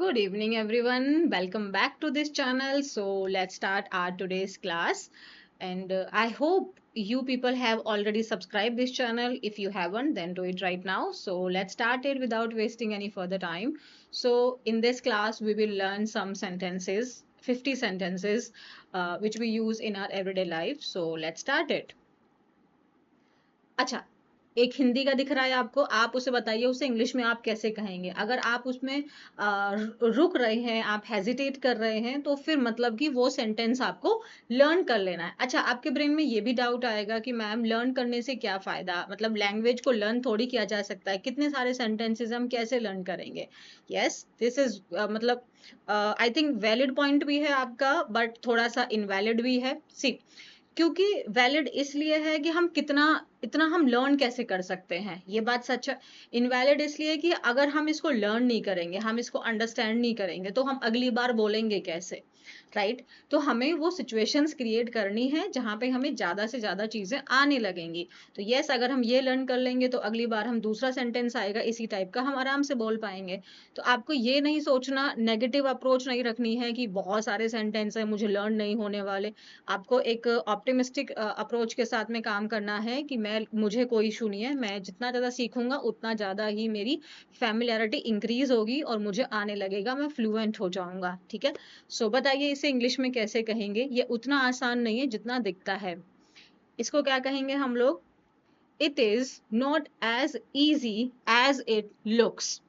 Good evening, everyone. Welcome back to this channel. So, let's start our today's class. And I hope you people have already subscribed this channel. If you haven't, then do it right now. So, let's start it without wasting any further time. So, in this class, we will learn some sentences, 50 sentences, which we use in our everyday life. So, let's start it. अच्छा, एक हिंदी का दिख रहा है आपको, आप उसे बताइए उसे इंग्लिश में आप कैसे कहेंगे। अगर आप उसमें रुक रहे हैं, आप हेजिटेट कर रहे हैं, तो फिर मतलब कि वो सेंटेंस आपको लर्न कर लेना है। अच्छा, आपके ब्रेन में ये भी डाउट आएगा कि मैम लर्न करने से क्या फायदा, मतलब लैंग्वेज को लर्न थोड़ी किया जा सकता है, कितने सारे सेंटेंसेस हम कैसे लर्न करेंगे। यस, दिस इज मतलब आई थिंक वैलिड पॉइंट भी है आपका, बट थोड़ा सा इनवैलिड भी है। सी, क्योंकि वैलिड इसलिए है कि हम कितना इतना हम लर्न कैसे कर सकते हैं, ये बात सच है। इनवैलिड इसलिए कि अगर हम इसको लर्न नहीं करेंगे, हम इसको अंडरस्टैंड नहीं करेंगे, तो हम अगली बार बोलेंगे कैसे, राइट। तो हमें वो सिचुएशंस क्रिएट करनी है जहां पे हमें ज्यादा से ज्यादा चीजें आने लगेंगी। तो यस, अगर हम ये लर्न कर लेंगे तो अगली बार हम दूसरा सेंटेंस आएगा इसी टाइप का, हम आराम से बोल पाएंगे। तो आपको ये नहीं सोचना, नेगेटिव अप्रोच नहीं रखनी है कि बहुत सारे सेंटेंस है, मुझे लर्न नहीं होने वाले। आपको एक ऑप्टिमिस्टिक अप्रोच के साथ में काम करना है कि मुझे कोई इशू नहीं है, मैं जितना ज़्यादा सीखूंगा उतना ज़्यादा ही मेरी फैमिलियरिटी इंक्रीज होगी और मुझे आने लगेगा, मैं फ्लुएंट हो जाऊंगा। ठीक है। सो बताइए इसे इंग्लिश में कैसे कहेंगे। ये उतना आसान नहीं है जितना दिखता है। इसको क्या कहेंगे हम लोग? It is not as easy as it looks.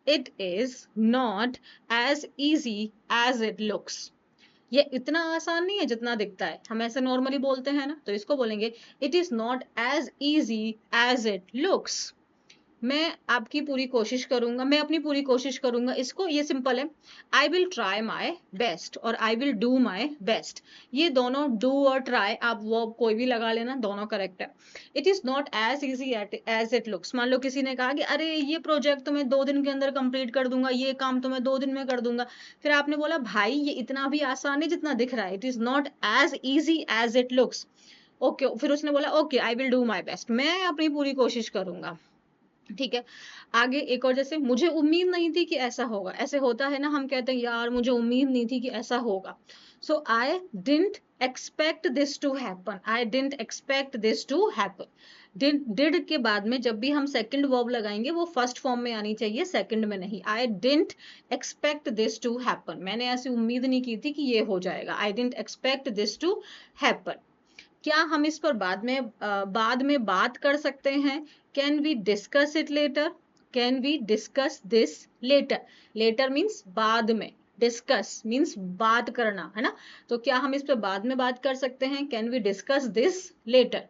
It is not as easy as it looks. ये इतना आसान नहीं है जितना दिखता है। हम ऐसे नॉर्मली बोलते हैं ना, तो इसको बोलेंगे it is not as easy as it looks. मैं आपकी पूरी कोशिश करूंगा, मैं अपनी पूरी कोशिश करूंगा। इसको, ये सिंपल है, I will try my best और I will do my best. ये दोनों डू और ट्राई, आप वो कोई भी लगा लेना, दोनों करेक्ट है। It is not as easy as it looks. मान लो किसी ने कहा कि अरे ये प्रोजेक्ट तो मैं 2 दिन के अंदर कंप्लीट कर दूंगा, ये काम तो मैं 2 दिन में कर दूंगा। फिर आपने बोला भाई ये इतना भी आसान नहीं जितना दिख रहा है। It is not as easy as it looks. Okay, फिर उसने बोला okay I will do my best, मैं अपनी पूरी कोशिश करूंगा। ठीक है। आगे एक और, जैसे मुझे उम्मीद नहीं थी कि ऐसा होगा। ऐसे होता है ना, हम कहते हैं यार मुझे उम्मीद नहीं थी कि ऐसा होगा। So I didn't expect this to happen. I didn't expect this to happen. Did के बाद में जब भी हम सेकंड वर्ब लगाएंगे वो फर्स्ट फॉर्म में आनी चाहिए, सेकंड में नहीं। I didn't expect this to happen, मैंने ऐसी उम्मीद नहीं की थी कि ये हो जाएगा। I didn't expect this to happen. क्या हम इस पर बाद में बात कर सकते हैं? Can we discuss it later? Can we discuss this later? Later means बाद में, डिस्कस मीन्स बात करना, है ना। तो क्या हम इस पर बाद में बात कर सकते हैं? Can we discuss this later?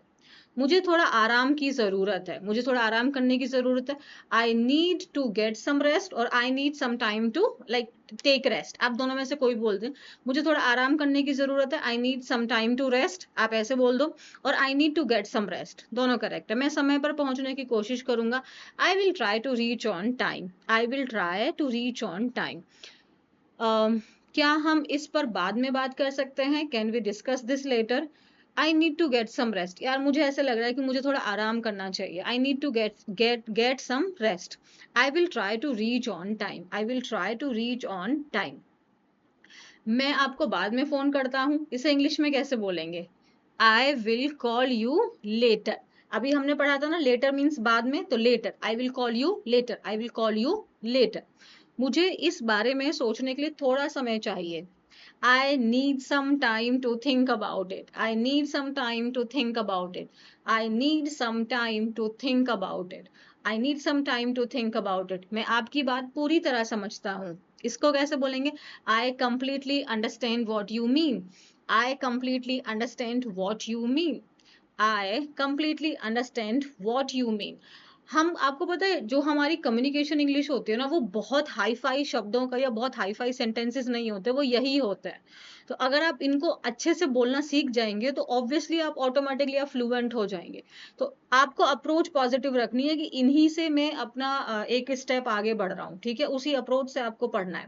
मुझे थोड़ा आराम की ज़रूरत है, मुझे थोड़ा आराम करने की ज़रूरत है। I need to get some rest और I need some time to like take rest. आप दोनों में से कोई बोल दें। मुझे थोड़ा आराम करने की ज़रूरत है, I need some time to rest, आप ऐसे बोल दो। और I need to get some rest, दोनों करेक्ट है। मैं समय पर पहुंचने की कोशिश करूंगा। I will try to reach on time. I will try to reach on time. क्या हम इस पर बाद में बात कर सकते हैं? Can we discuss this later? I need to get some rest. यार मुझे ऐसे लग रहा है कि मुझे थोड़ा आराम करना चाहिए। I need to get some rest. I will try to reach on time. I will try to reach on time. मैं आपको बाद में फोन करता हूँ, इसे इंग्लिश में कैसे बोलेंगे? आई विल कॉल यू लेटर। अभी हमने पढ़ा था ना, लेटर मीन्स बाद में, तो later, I will call you later, I will call you later. मुझे इस बारे में सोचने के लिए थोड़ा समय चाहिए। I need some time to think about it. I need some time to think about it. I need some time to think about it. I need some time to think about it. मैं आपकी बात पूरी तरह समझता हूँ। इसको कैसे बोलेंगे? I completely understand what you mean. I completely understand what you mean. I completely understand what you mean. हम, आपको पता है जो हमारी कम्युनिकेशन इंग्लिश होती है ना, वो बहुत हाई फाई शब्दों का या बहुत हाई फाई सेंटेंसेस नहीं होते, वो यही होता है। तो अगर आप इनको अच्छे से बोलना सीख जाएंगे तो ऑब्वियसली आप ऑटोमेटिकली आप फ्लुएंट हो जाएंगे। तो आपको अप्रोच पॉजिटिव रखनी है कि इन्हीं से मैं अपना एक स्टेप आगे बढ़ रहा हूँ। ठीक है, उसी अप्रोच से आपको पढ़ना है।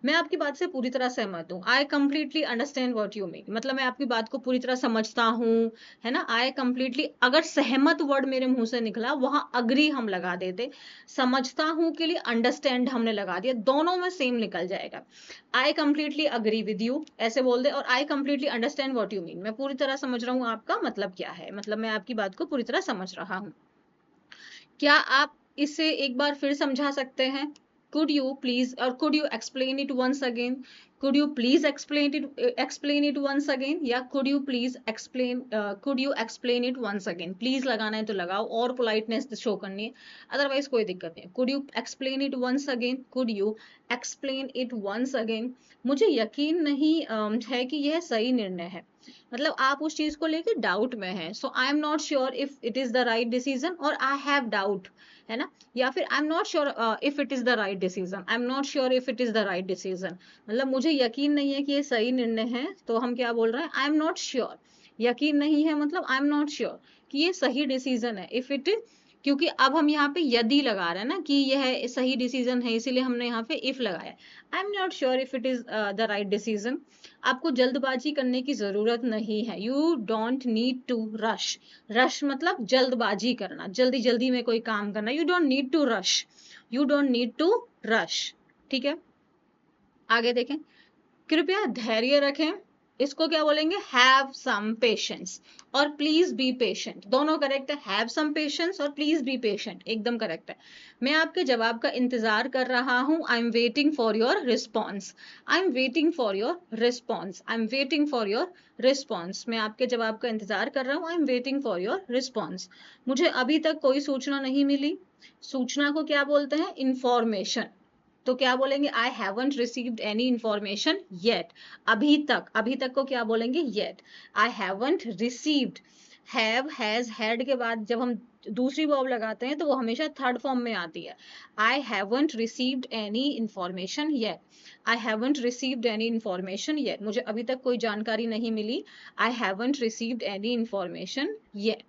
मैं आपकी बात से पूरी तरह सहमत हूँ। I completely understand what you mean, मतलब मैं आपकी बात को पूरी तरह समझता हूँ, है ना। आई कंप्लीटली, अगर सहमत वर्ड मेरे मुंह से निकला वहां अग्री हम लगा देते, समझता हूँ के लिए अंडरस्टैंड हमने लगा दिया, दोनों में सेम निकल जाएगा। I completely agree with you ऐसे बोल दे, और I completely understand what you mean, मैं पूरी तरह समझ रहा हूँ आपका मतलब क्या है, मतलब मैं आपकी बात को पूरी तरह समझ रहा हूँ। क्या आप इसे एक बार फिर समझा सकते हैं? कुड यू प्लीज, और could you explain it once again, could you please explain it once again, या could you please explain, could you explain it once again. Please लगाना है तो लगाओ, और पोलाइटनेस शो करनी है, अदरवाइज कोई दिक्कत नहीं। Could you explain it once again, could you explain it once again. मुझे यकीन नहीं है कि यह सही निर्णय है, मतलब आप उस चीज को लेके डाउट में हैं। So I am not sure if it is the right decision, और आई हैव डाउट, है ना। या फिर I am not sure if it is the right decision, I am not sure if it is the right decision, मतलब मुझे यकीन नहीं है कि ये सही निर्णय है, तो हम क्या बोल रहे हैं, आई एम नॉट श्योर। यकीन नहीं है मतलब आई एम नॉट श्योर कि ये सही डिसीजन है, इफ इट, क्योंकि अब हम यहाँ पे यदि लगा रहे हैं ना कि यह सही डिसीजन है, इसीलिए हमने यहाँ पे इफ लगाया। I am not sure if it is the right decision. आपको जल्दबाजी करने की जरूरत नहीं है, you don't need to rush. Rush मतलब जल्दबाजी करना, जल्दी जल्दी में कोई काम करना, you don't need to rush, you don't need to rush. ठीक है, आगे देखें। कृपया धैर्य रखें, इसको क्या बोलेंगे, हैव सम पेशेंस, और प्लीज बी पेशेंट, दोनों करेक्ट है। हैव सम पेशेंस और प्लीज बी पेशेंट एकदम करेक्ट है। मैं आपके जवाब का इंतजार कर रहा हूं, I am waiting for your response, I am waiting for your response, I am waiting for your response. मैं आपके जवाब का इंतजार कर रहा हूं, I am waiting for your response. मुझे अभी तक कोई सूचना नहीं मिली, सूचना को क्या बोलते हैं, इंफॉर्मेशन, तो क्या बोलेंगे, आई haven't received any information yet. अभी तक को क्या बोलेंगे, yet. I haven't received, have has had के बाद जब हम दूसरी वर्ब लगाते हैं तो वो हमेशा थर्ड फॉर्म में आती है। I haven't received any information yet, I haven't received any information yet, मुझे अभी तक कोई जानकारी नहीं मिली, I haven't received any information yet.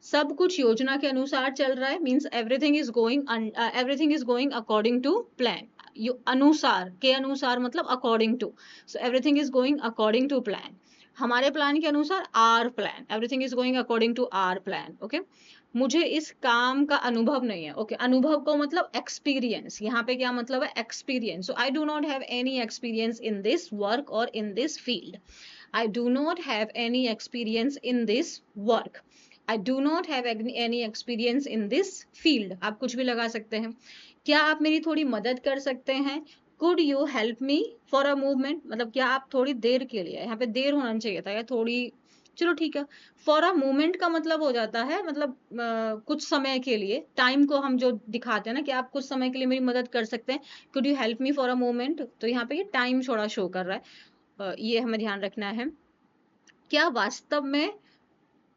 सब कुछ योजना के अनुसार चल रहा है, means everything is going according to plan. अनुसार के अनुसार मतलब according to, so everything is going according to plan, हमारे प्लान के अनुसार, our plan, everything is going according to our plan. Okay, मुझे इस काम का अनुभव नहीं है। ओके, अनुभव को मतलब एक्सपीरियंस, यहाँ पे क्या मतलब है, experience. So I do not have any experience in this work और in this field, I do not have any experience in this work, I do not have any experience in this field। आप कुछ भी लगा सकते हैं। क्या आप मेरी थोड़ी मदद कर सकते हैं, could you help me for a movement, मतलब क्या आप थोड़ी देर के लिए, यहाँ पे देर होना चाहिए था या थोड़ी, चलो ठीक है। फॉर अ मोमेंट का मतलब हो जाता है मतलब कुछ समय के लिए, टाइम को हम जो दिखाते हैं ना कि आप कुछ समय के लिए मेरी मदद कर सकते हैं, could you help me for a moment, तो यहाँ पे ये टाइम थोड़ा शो कर रहा है, ये हमें ध्यान रखना है। क्या वास्तव में,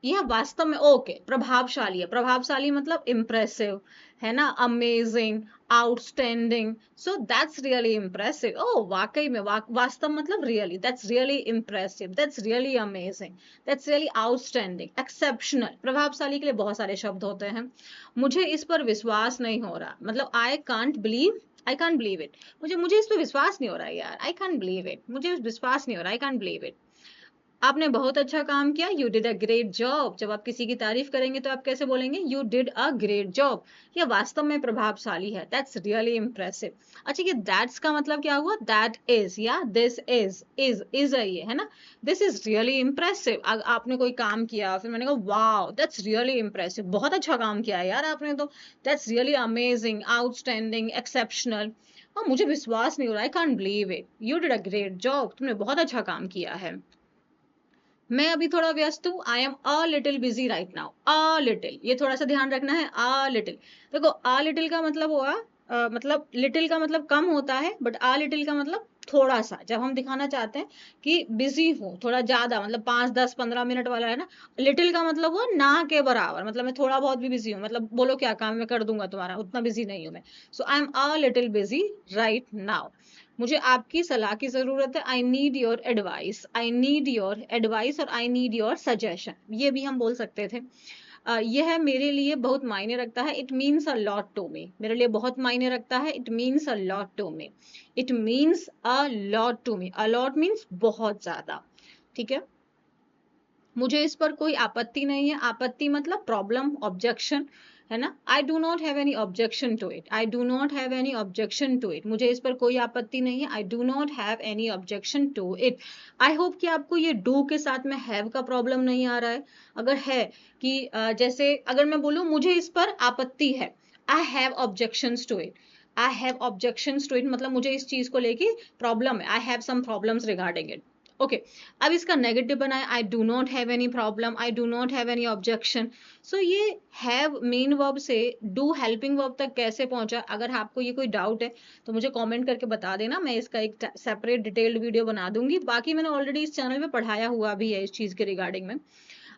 यह वास्तव में, ओके, प्रभावशाली है, प्रभावशाली मतलब इम्प्रेसिव, है ना, amazing, outstanding, so that's really impressive. ओ वाकई में, वास्तव मतलब really, that's really impressive, that's really amazing, that's really outstanding, exceptional. प्रभावशाली के लिए बहुत सारे शब्द होते हैं। मुझे इस पर विश्वास नहीं हो रहा, मतलब आई कांट बिलीव इट, मुझे इस पर विश्वास नहीं हो रहा है यार, आई कांट बिलीव इट, मुझे विश्वास नहीं हो रहा, आई कांट बिलीव इट। आपने बहुत अच्छा काम किया, you did a great job. जब आप किसी की तारीफ करेंगे तो आप कैसे बोलेंगे, you did a great job, ये वास्तव में प्रभावशाली है, दैट्स रियली इम्प्रेसिव। अच्छा, ये दैट्स का मतलब क्या हुआ, दैट इज या दिस इज है, ये है ना, दिस इज रियली इम्प्रेसिव। आपने कोई काम किया, फिर मैंने कहा वाओ दैट्स रियली इम्प्रेसिव, बहुत अच्छा काम किया यार आपने तो, that's really amazing, outstanding, exceptional. और मुझे विश्वास नहीं हो रहा, I can't believe it, you did a great job, तुमने बहुत अच्छा काम किया है। मैं अभी थोड़ा व्यस्त हूँ, I am a little busy right now, a little, ये थोड़ा सा ध्यान रखना है, अ लिटिल। देखो अ लिटिल का मतलब हुआ मतलब लिटिल का मतलब कम होता है, बट अ लिटिल का मतलब थोड़ा सा, जब हम दिखाना चाहते हैं कि बिजी हूँ थोड़ा ज्यादा, मतलब 5 10 15 मिनट वाला है ना। लिटिल का मतलब हुआ ना के बराबर, मतलब मैं थोड़ा बहुत भी बिजी हूँ, मतलब बोलो क्या काम मैं कर दूंगा तुम्हारा, उतना बिजी नहीं हूँ मैं। So I am a little busy right now, मुझे आपकी सलाह की जरूरत है, I need your advice, I need your advice और आई नीड योर सजेशन, ये भी हम बोल सकते थे। यह मेरे लिए बहुत मायने रखता है। It means a lot to me, मेरे लिए बहुत मायने रखता है। It means a lot to me, it means a lot to me. A lot means बहुत ज्यादा, ठीक है। मुझे इस पर कोई आपत्ति नहीं है। आपत्ति मतलब प्रॉब्लम, ऑब्जेक्शन, है ना। I do not have any objection to it, I do not have any objection to it. मुझे इस पर कोई आपत्ति नहीं है। I do not have any objection to it. I hope कि आपको ये डू के साथ में हैव का प्रॉब्लम नहीं आ रहा है। अगर है कि जैसे अगर मैं बोलूं मुझे इस पर आपत्ति है, I have objections to it, I have objections to it मतलब मुझे इस चीज को लेके प्रॉब्लम है। I have some problems regarding it. Okay, अब इसका नेगेटिव बनाए, I do not have any problem, I do not have any objection. So ये हैव मेन वर्ब से डू हेल्पिंग वर्ब तक कैसे पहुंचा, अगर आपको ये कोई डाउट है तो मुझे कमेंट करके बता देना, मैं इसका एक सेपरेट डिटेल्ड वीडियो बना दूंगी। बाकी मैंने ऑलरेडी इस चैनल पे पढ़ाया हुआ भी है इस चीज के रिगार्डिंग में।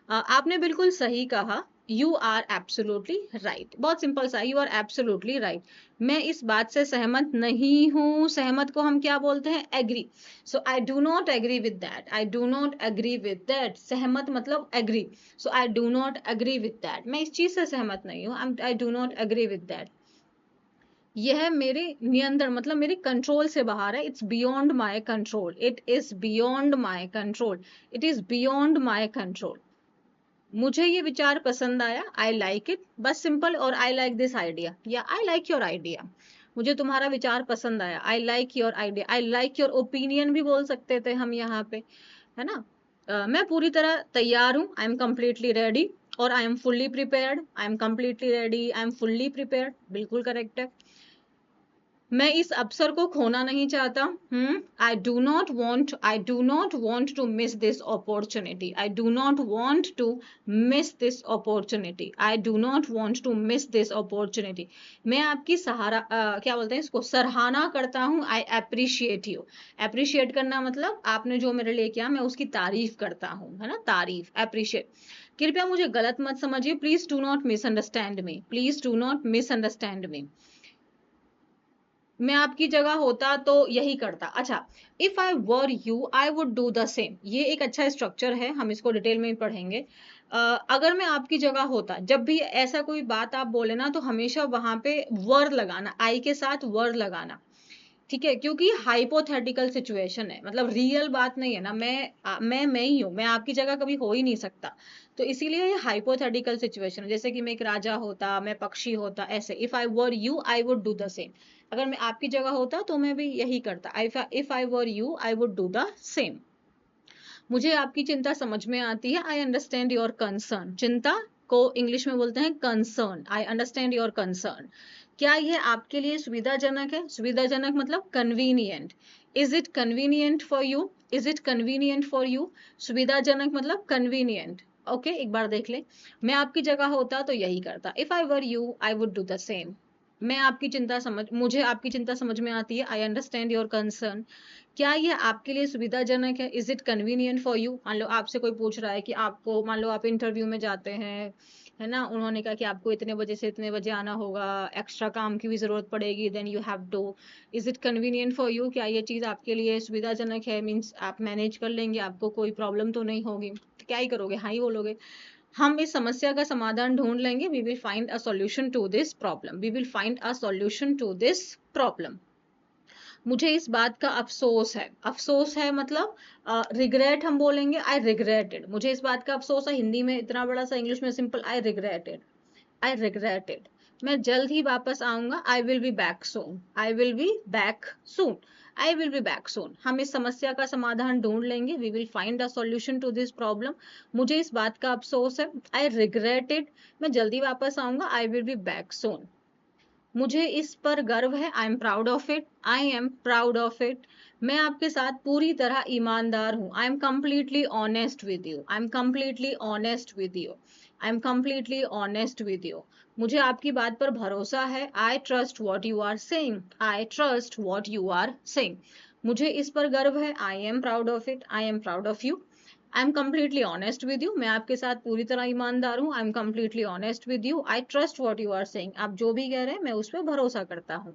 आपने बिल्कुल सही कहा, यू आर एब्सोल्युटली राइट। बहुत सिंपल सा, यू आर एब्सोल्युटली राइट। मैं इस बात से सहमत नहीं हूं। सहमत को हम क्या बोलते हैं, agree. So I do not agree with that, I do not agree with that. सहमत मतलब agree. So I do not agree with that, मैं इस चीज से सहमत नहीं हूँ, I do not agree with that. यह मेरे नियंत्रण मतलब मेरे कंट्रोल से बाहर है। It's beyond my control, it is beyond my control, it is beyond my control. मुझे ये विचार पसंद आया, आई लाइक इट, बस सिंपल। और आई लाइक दिस आइडिया या आई लाइक योर आइडिया, मुझे तुम्हारा विचार पसंद आया। I like your idea, I like your opinion भी बोल सकते थे हम यहाँ पे, है ना। मैं पूरी तरह तैयार हूँ, आई एम कम्प्लीटली रेडी। और I am fully prepared, I am completely ready, I am fully prepared, बिल्कुल करेक्ट है। मैं इस अवसर को खोना नहीं चाहता। I do not want to miss this opportunity, I do not want to miss this opportunity, I do not want to miss this opportunity. मैं आपकी क्या बोलते हैं इसको, सराहना करता हूँ। आई अप्रिशिएट यू, अप्रिशिएट करना मतलब आपने जो मेरे लिए किया मैं उसकी तारीफ करता हूँ, है ना, तारीफ, अप्रिशिएट। कृपया मुझे गलत मत समझिए, please do not misunderstand me, please do not misunderstand मी। मैं आपकी जगह होता तो यही करता। अच्छा, if I were you I would do the same. ये एक अच्छा स्ट्रक्चर है, हम इसको डिटेल में ही पढ़ेंगे। अगर मैं आपकी जगह होता, जब भी ऐसा कोई बात आप बोले ना तो हमेशा वहां पे वर लगाना, आई के साथ वर लगाना, ठीक है। क्योंकि हाइपोथेटिकल सिचुएशन है, मतलब रियल बात नहीं है ना। मैं ही हूँ, मैं आपकी जगह कभी हो ही नहीं सकता। तो इसीलिए ये हाइपोथेटिकल सिचुएशन है। जैसे कि मैं एक राजा होता, मैं पक्षी होता, ऐसे। If I were you I would do the same. अगर मैं आपकी जगह होता तो मैं भी यही करता। If I were you I would do the same. मुझे आपकी चिंता समझ में आती है, आई अंडरस्टैंड योर कंसर्न। चिंता को इंग्लिश में बोलते हैं concern, I understand your concern. क्या यह आपके लिए सुविधाजनक है, सुविधाजनक मतलब convenient. Is it convenient for you, is it convenient for you. सुविधाजनक मतलब कन्वीनियंट। ओके, एक बार देख ले। मैं आपकी जगह होता तो यही करता। If I were you I would do the same. मुझे आपकी चिंता समझ में आती है, आई अंडरस्टैंड योर कंसर्न। क्या यह आपके लिए सुविधाजनक है, is it convenient for you. मान लो आपसे कोई पूछ रहा है कि आपको, मान लो आप इंटरव्यू में जाते हैं, है ना, उन्होंने कहा कि आपको इतने बजे से इतने बजे आना होगा, एक्स्ट्रा काम की भी जरूरत पड़ेगी, then you have to. Is it convenient for you, क्या ये चीज आपके लिए सुविधाजनक है, मीन्स आप मैनेज कर लेंगे, आपको कोई प्रॉब्लम तो नहीं होगी। तो क्या ही करोगे, हाँ ही बोलोगे। हम इस समस्या का समाधान ढूंढ लेंगे, we will find a solution to this problem, we will find a solution to this problem. मुझे इस बात का अफसोस है, अफसोस है मतलब रिग्रेट हम बोलेंगे, आई रिग्रेटेड। मुझे इस बात का अफसोस है, हिंदी में इतना बड़ा सा, इंग्लिश में simple, I regretted, I regretted. मैं जल्द ही वापस आऊंगा, I will be back soon, I will be back soon, I will be back soon. हम इस समस्या का समाधान ढूंढ लेंगे, we will find a solution to this problem. मुझे इस बात का अफसोस है, आई रिग्रेटेड। मैं जल्दी वापस आऊंगा, I will be back soon. मुझे इस पर गर्व है, I am proud of it, I am proud of it. मैं आपके साथ पूरी तरह ईमानदार हूँ, I am completely honest with you, I am completely honest with you, I am completely honest with you. मुझे आपकी बात पर भरोसा है, I trust what you are saying, I trust what you are saying. मुझे इस पर गर्व है, I am proud of it, I am proud of you. I am completely honest with you, मैं आपके साथ पूरी तरह ईमानदार हूँ, I am completely honest with you. I trust what you are saying, आप जो भी कह रहे हैं मैं उस पर भरोसा करता हूँ।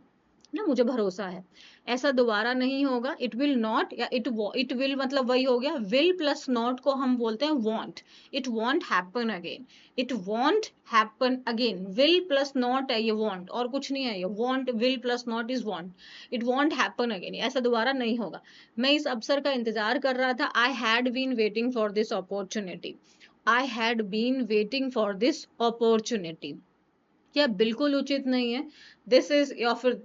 ना, मुझे भरोसा है, ऐसा दोबारा नहीं होगा। इट विल नॉट, या इट विल मतलब वही हो गया, विल प्लस नॉट को हम बोलते हैं want. It won't happen again, it won't happen again. Will plus not है ये वॉन्ट, और कुछ नहीं है ये। Want, will plus not is want. It won't happen again, ऐसा दोबारा नहीं होगा। मैं इस अवसर का इंतजार कर रहा था। I had been waiting for this opportunity. I had been waiting for this opportunity. क्या बिल्कुल उचित नहीं है, दिस इज, या फिर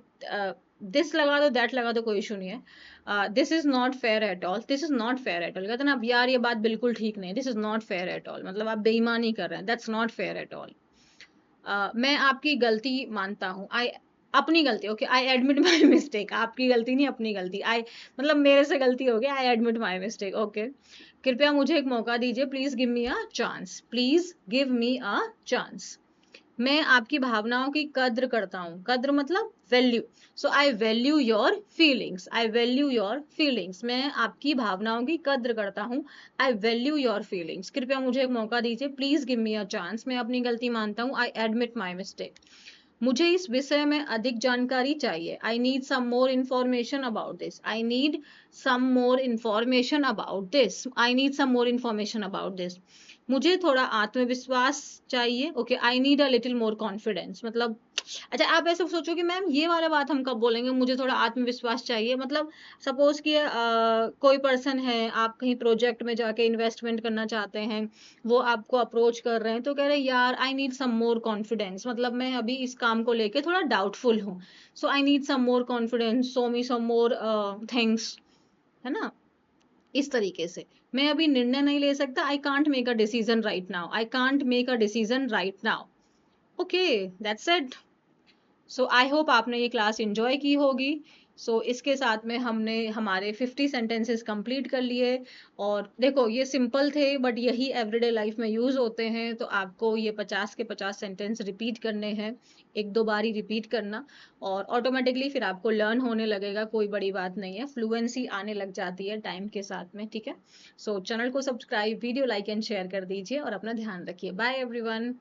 दिस लगा दो, दैट लगा दो, कोई इशू नहीं है। This is not fair at all, this is not fair at all, कहते हैं ना, अब यार ये बात बिल्कुल ठीक नहीं है, this is not fair at all, मतलब आप बेईमानी कर रहे हैं, that's not fair at all. मैं आपकी गलती मानता हूँ, आई, अपनी गलती, okay, I admit my mistake, आपकी गलती नहीं, अपनी गलती, आई मतलब मेरे से गलती हो गई, I admit my mistake, okay. कृपया मुझे एक मौका दीजिए, please give me a chance, please give me a chance. मैं आपकी भावनाओं की कद्र करता हूँ, कद्र मतलब value, so I value your feelings, I value your feelings. मैं आपकी भावनाओं की कद्र करता हूँ, आई वैल्यू योर फीलिंग्स। कृपया मुझे एक मौका दीजिए, please give me a chance. मैं अपनी गलती मानता हूँ, आई एडमिट माई मिस्टेक। मुझे इस विषय में अधिक जानकारी चाहिए, I need some more information about this, I need some more information about this, I need some more information about this. मुझे थोड़ा आत्मविश्वास चाहिए, okay, I need a little more confidence, मतलब अच्छा, आप ऐसे सोचो कि मैम ये वाला बात हम कब बोलेंगे, मुझे थोड़ा आत्मविश्वास चाहिए, मतलब सपोज कि कोई पर्सन है, आप कहीं प्रोजेक्ट में जाके इन्वेस्टमेंट करना चाहते हैं, वो आपको अप्रोच कर रहे हैं, तो कह रहे हैं यार आई नीड सम मोर कॉन्फिडेंस, मतलब मैं अभी इस काम को लेके थोड़ा डाउटफुल हूँ, so I need some more confidence, show me some more things, है ना, इस तरीके से। मैं अभी निर्णय नहीं ले सकता, I can't make a decision right now, I can't make a decision right now, okay, that's it. So I hope आपने ये क्लास एंजॉय की होगी। सो इसके साथ में हमने हमारे 50 सेंटेंसेस कंप्लीट कर लिए। और देखो ये सिंपल थे, बट यही एवरीडे लाइफ में यूज होते हैं, तो आपको ये 50 के 50 सेंटेंस रिपीट करने हैं, एक दो बार ही रिपीट करना, और ऑटोमेटिकली फिर आपको लर्न होने लगेगा, कोई बड़ी बात नहीं है, फ्लुएंसी आने लग जाती है टाइम के साथ में, ठीक है। सो चैनल को subscribe, video like and share कर दीजिए, और अपना ध्यान रखिए। Bye everyone.